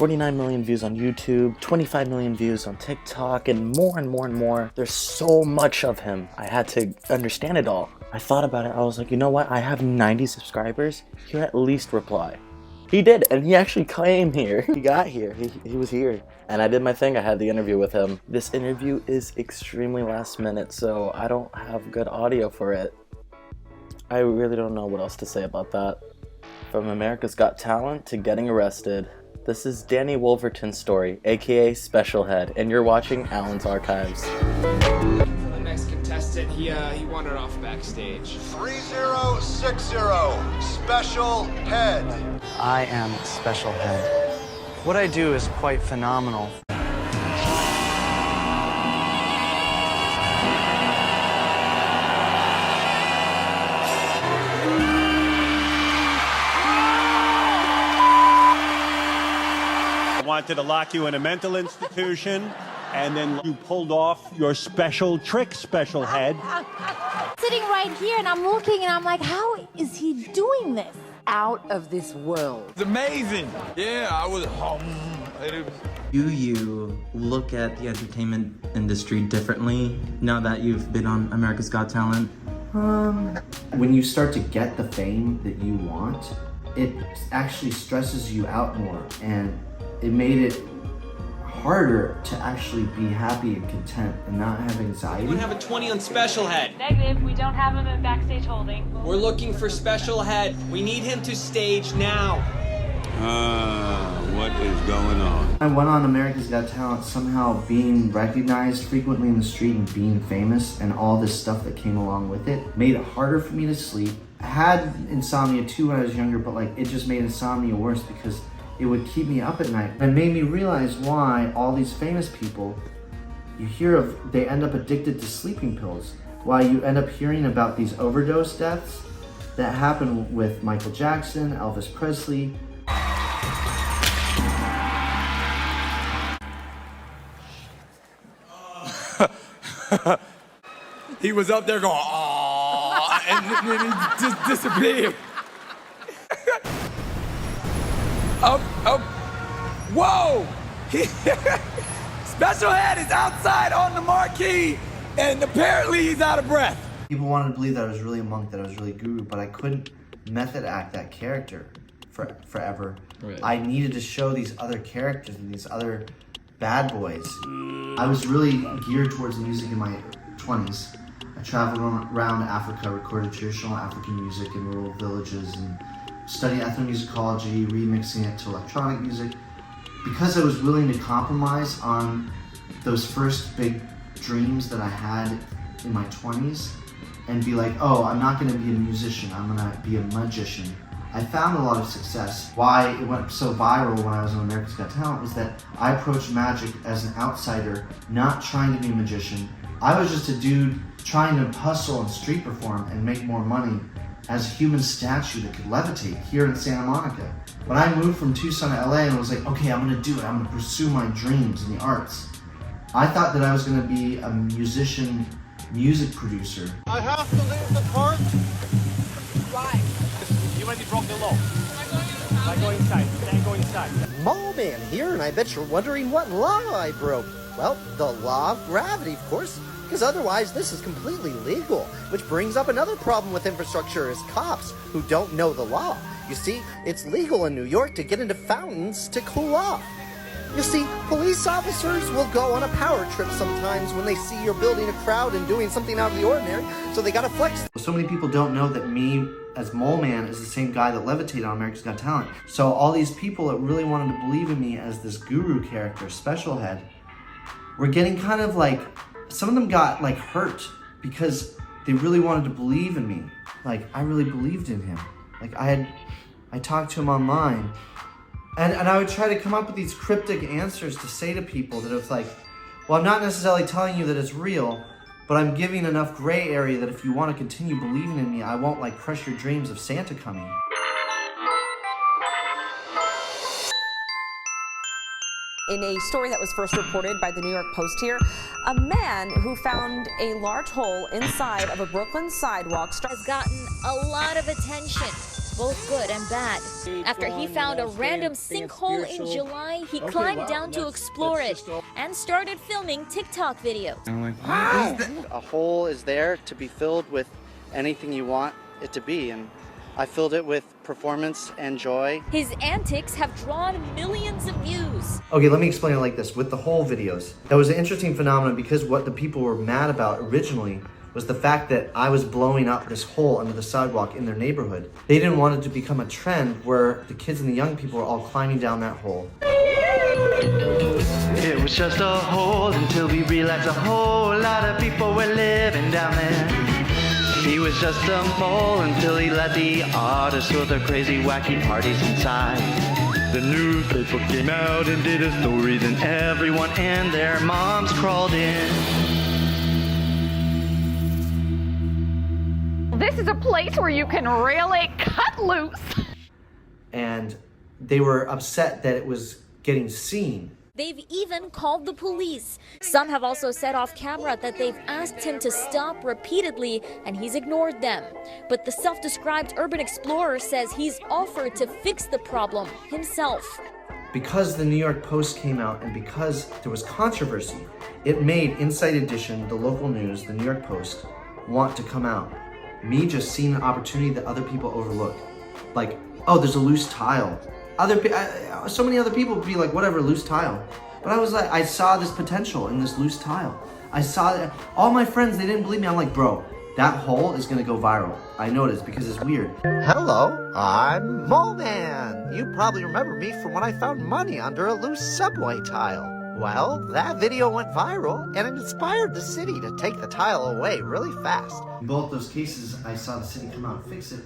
49 million views on YouTube, 25 million views on TikTok, and more and more and more. There's so much of him. I had to understand it all. I thought about it. I was like, you know what? I have 90 subscribers. He'll at least reply. He did, and he actually came here. He got here. He was here. And I did my thing. I had the interview with him. This interview is extremely last minute, so I don't have good audio for it. I really don't know what else to say about that. From America's Got Talent to getting arrested, this is Danny Wolverton's story, a.k.a. Special Head, and you're watching Alan's Archives. He wandered off backstage. 3060, Special Head. I am Special Head. What I do is quite phenomenal. I wanted to lock you in a mental institution, and then you pulled off your special trick, Special Head. Sitting right here, and I'm looking, and I'm like, how is he doing this? Out of this world. It's amazing. Yeah, I was. Do you look at the entertainment industry differently now that you've been on America's Got Talent? When you start to get the fame that you want, it actually stresses you out more, and it made it harder to actually be happy and content and not have anxiety. We have a 20 on Special Head. Negative, we don't have him in backstage holding. We're looking for Special Head. We need him to stage now. What is going on? I went on America's Got Talent somehow being recognized frequently in the street and being famous and all this stuff that came along with it made it harder for me to sleep. I had insomnia too when I was younger, but it just made insomnia worse because it would keep me up at night. It made me realize why all these famous people you hear of, they end up addicted to sleeping pills. Why you end up hearing about these overdose deaths that happen with Michael Jackson, Elvis Presley. He was up there going, aww, and then he just disappeared. Whoa! Special Head is outside on the marquee, and apparently he's out of breath. People wanted to believe that I was really a monk, that I was really a guru, but I couldn't method act that character forever. Right. I needed to show these other characters and these other bad boys. I was really geared towards music in my 20s. I traveled around Africa, recorded traditional African music in rural villages, and studied ethnomusicology, remixing it to electronic music. Because I was willing to compromise on those first big dreams that I had in my 20s and be like, oh, I'm not gonna be a musician, I'm gonna be a magician. I found a lot of success. Why it went so viral when I was on America's Got Talent was that I approached magic as an outsider, not trying to be a magician. I was just a dude trying to hustle and street perform and make more money as a human statue that could levitate here in Santa Monica. When I moved from Tucson to LA and was like, okay, I'm gonna do it, I'm gonna pursue my dreams in the arts. I thought that I was gonna be a musician, music producer. I have to leave the park. Why? You already broke the law. Now go inside. Then go inside. Mole Man here, and I bet you're wondering what law I broke. Well, the law of gravity, of course. Because otherwise, this is completely legal. Which brings up another problem with infrastructure is cops who don't know the law. You see, it's legal in New York to get into fountains to cool off. You see, police officers will go on a power trip sometimes when they see you're building a crowd and doing something out of the ordinary, so they gotta flex. So many people don't know that me as Mole Man is the same guy that levitated on America's Got Talent. So all these people that really wanted to believe in me as this guru character, Special Head, were getting kind of some of them got hurt because they really wanted to believe in me. I really believed in him. I talked to him online, and I would try to come up with these cryptic answers to say to people that it was well, I'm not necessarily telling you that it's real, but I'm giving enough gray area that if you want to continue believing in me, I won't crush your dreams of Santa coming. In a story that was first reported by the New York Post here, a man who found a large hole inside of a Brooklyn sidewalk has gotten a lot of attention. both good and bad. After he found a random sinkhole in July, he climbed down to explore it and started filming TikTok videos. A hole is there to be filled with anything you want it to be, and I filled it with performance and joy. His antics have drawn millions of views. Okay, let me explain it like this. With the hole videos, that was an interesting phenomenon because what the people were mad about originally was the fact that I was blowing up this hole under the sidewalk in their neighborhood. They didn't want it to become a trend where the kids and the young people were all climbing down that hole. It was just a hole until we realized a whole lot of people were living down there. He was just a mole until he let the artists throw their crazy, wacky parties inside. The newspaper came out and did a story, then everyone and their moms crawled in. This is a place where you can really cut loose. And they were upset that it was getting seen. They've even called the police. Some have also said off camera that they've asked him to stop repeatedly and he's ignored them. But the self-described urban explorer says he's offered to fix the problem himself. Because the New York Post came out and because there was controversy, it made Inside Edition, the local news, the New York Post, want to come out. Me just seeing an opportunity that other people overlook. Like, oh, there's a loose tile. So many other people would be like, whatever, loose tile. But I was like, I saw this potential in this loose tile. I saw that. All my friends, they didn't believe me. I'm like, bro, that hole is gonna go viral. I noticed because it's weird. Hello, I'm Mole Man. You probably remember me from when I found money under a loose subway tile. Well, that video went viral and it inspired the city to take the tile away really fast. In both those cases, I saw the city come out and fix it.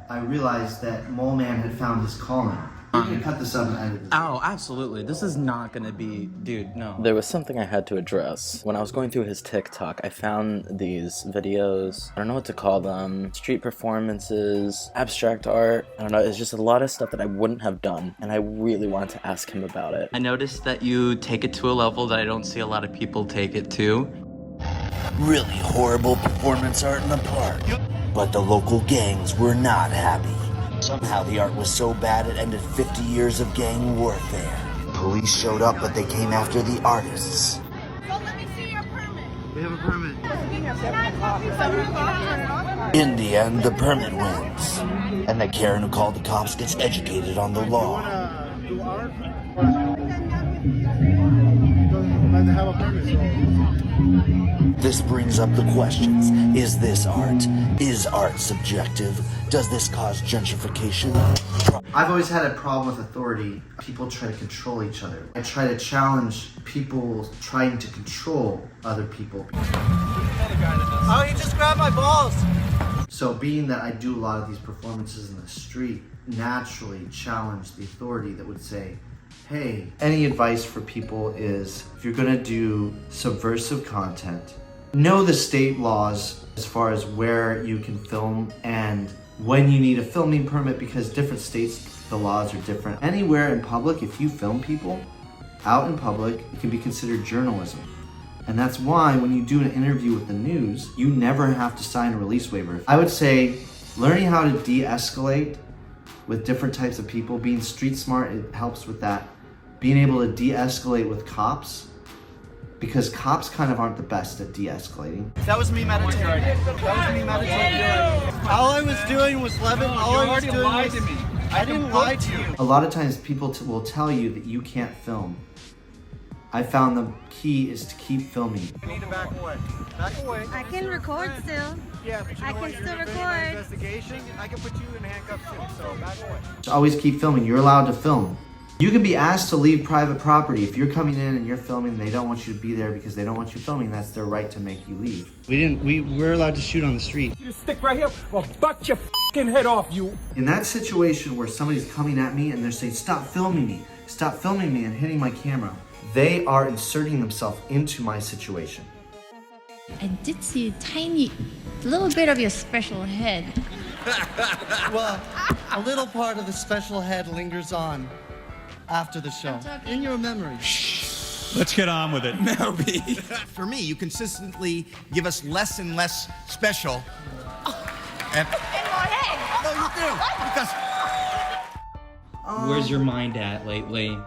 I realized that Mole Man had found his calling. I'm gonna cut this up and edit this. Oh, absolutely. This is not gonna be, dude, no. There was something I had to address. When I was going through his TikTok, I found these videos, I don't know what to call them, street performances, abstract art, I don't know, it's just a lot of stuff that I wouldn't have done, and I really wanted to ask him about it. I noticed that you take it to a level that I don't see a lot of people take it to. Really horrible performance art in the park. But the local gangs were not happy. Somehow the art was so bad it ended 50 years of gang warfare. Police showed up, but they came after the artists. So let me see your permit. We have a permit. In the end, the permit wins. And the Karen who called the cops gets educated on the law. This brings up the questions. Is this art? Is art subjective? Does this cause gentrification? I've always had a problem with authority. People try to control each other. I try to challenge people trying to control other people. Oh, he just grabbed my balls! So being that I do a lot of these performances in the street, naturally challenge the authority that would say, hey, any advice for people is, if you're gonna do subversive content, know the state laws as far as where you can film and when you need a filming permit, because different states, the laws are different. Anywhere in public, if you film people out in public, it can be considered journalism. And that's why when you do an interview with the news, you never have to sign a release waiver. I would say learning how to de-escalate with different types of people, being street smart, it helps with that. Being able to de-escalate with cops, because cops kind of aren't the best at de-escalating. That was me meditating. All I was doing was levitating. All I was doing was... I didn't lie to you. A lot of times people will tell you that you can't film. I found the key is to keep filming. You need to back away. Back away. I can record still. Yeah, but you know I what? can You're still evading my record. investigation. I can put you in handcuffs too, so back away. So always keep filming. You're allowed to film. You can be asked to leave private property. If you're coming in and you're filming and they don't want you to be there because they don't want you filming, that's their right to make you leave. We're allowed to shoot on the street. You stick right here, I'll butt your f***ing head off, you. In that situation where somebody's coming at me and they're saying, stop filming me, and hitting my camera, they are inserting themselves into my situation. I did see a little bit of your special head. Well, a little part of the special head lingers on after the show. In your memory. Let's get on with it. Melby. For me, you consistently give us less and less special. And In my head. no, you Because Where's your mind at lately?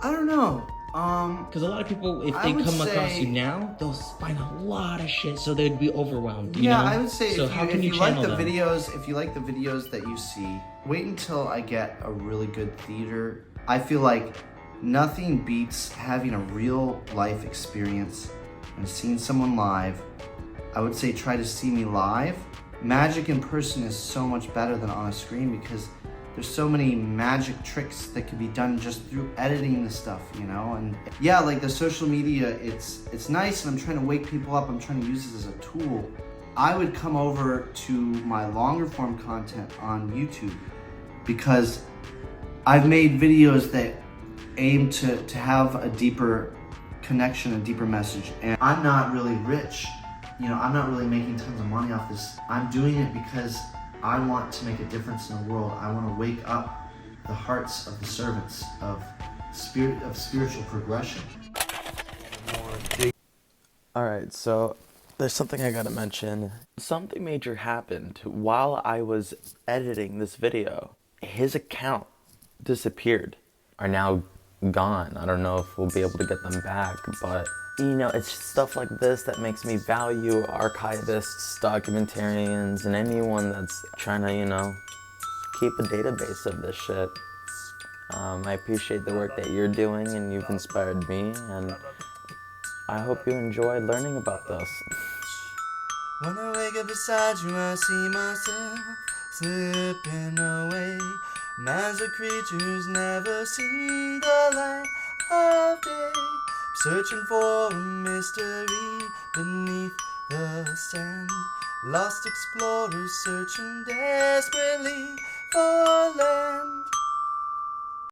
I don't know. Because a lot of people, if I they would come across say- you now, they'll find a lot of shit, so they'd be overwhelmed. You Yeah, know? I would say so if how you, can if you you like channel the them? videos that you see, wait until I get a really good theater. I feel like nothing beats having a real life experience and seeing someone live. I would say try to see me live. Magic in person is so much better than on a screen because there's so many magic tricks that can be done just through editing the stuff, you know? And yeah, like the social media, it's nice and I'm trying to wake people up. I'm trying to use this as a tool. I would come over to my longer form content on YouTube because I've made videos that aim to have a deeper connection, a deeper message. And I'm not really rich. You know, I'm not really making tons of money off this. I'm doing it because I want to make a difference in the world. I want to wake up the hearts of the servants of spiritual progression. Alright, so there's something I gotta mention. Something major happened while I was editing this video. His account disappeared. Are now gone. I don't know if we'll be able to get them back, but you know, it's stuff like this that makes me value archivists, documentarians, and anyone that's trying to, you know, keep a database of this shit. I appreciate the work that you're doing and you've inspired me, and I hope you enjoyed learning about this. When I wake up beside you, I see myself slipping away. And as a creature who's never seen the light of day, searching for a mystery beneath the sand. Lost explorers searching desperately for land.